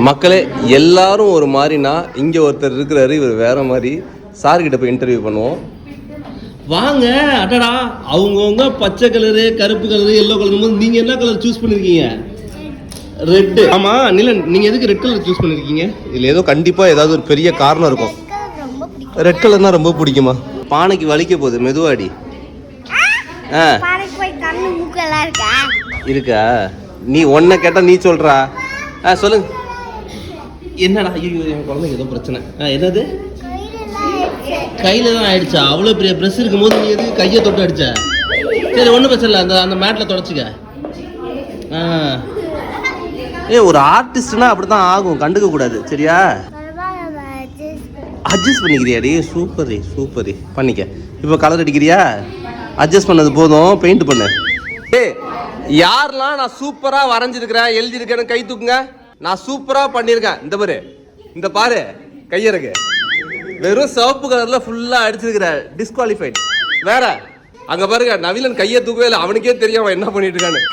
மக்களே எல்லாரும் ஒரு மாதிரினா இங்கே ஒருத்தர் இருக்கிறாரு, இவர் வேற மாதிரி. சார்கிட்ட போய் இன்டர்வியூ பண்ணுவோம் வாங்க. அடடா, அவங்கவுங்க பச்சை கலரு, கருப்பு கலரு, எல்லோ கலர் போது நீங்கள் என்ன கலர் சூஸ் பண்ணியிருக்கீங்க? ரெட்டு. ஆமாம் நிலன், நீங்கள் எதுக்கு ரெட் கலர் சூஸ் பண்ணியிருக்கீங்க? இதில் ஏதோ கண்டிப்பாக ஏதாவது ஒரு பெரிய காரணம் இருக்கும். ரெட் கலர்னா ரொம்ப பிடிக்குமா? பானைக்கு வலிக்க போகுது, மெதுவாடி. இருக்கா? நீ ஒன்ன கேட்டா நீ சொல்றா. சொல்லுங்க. என்னடா? ஐயோ, என் குழந்தைங்க ஏதோ பிரச்சனை. என்னது? கையில தான் ஆயிடுச்சா? அவ்வளோ பெரிய ப்ரெஸ் இருக்கும்போது நீ எதுக்கு கையை தொட்டு அடிச்ச? சரி, ஒன்றும் பிரச்சனை இல்லை, அந்த மேட்டில் தொடச்சிக்க. ஒரு ஆர்டிஸ்ட்னா அப்படிதான் ஆகும், கண்டுக்க கூடாது. சரியா? அட்ஜஸ்ட் பண்ணிக்கிறியாடி? சூப்பரி சூப்பரி, பண்ணிக்க. இப்போ கலர் அடிக்கிறியா? அட்ஜஸ்ட் பண்ணது போதும், பெயிண்ட் பண்ணு. யாரெல்லாம் நான் சூப்பரா வரைஞ்சிருக்கிறேன், எழுதியிருக்கேன்னு கை தூக்குங்க. நான் சூப்பரா பண்ணியிருக்கேன். இந்த பாரு, இந்த பாரு, கையறக்கு வெறும் சிவப்பு கலர்ல ஃபுல்லா அடிச்சிருக்கிற, டிஸ்குவாலிஃபைட். வேற அங்க பாருங்க, நவீனன் கையை தூக்கவே இல்லை, அவனுக்கே தெரியும் அவன் என்ன பண்ணிட்டு இருக்கான்னு.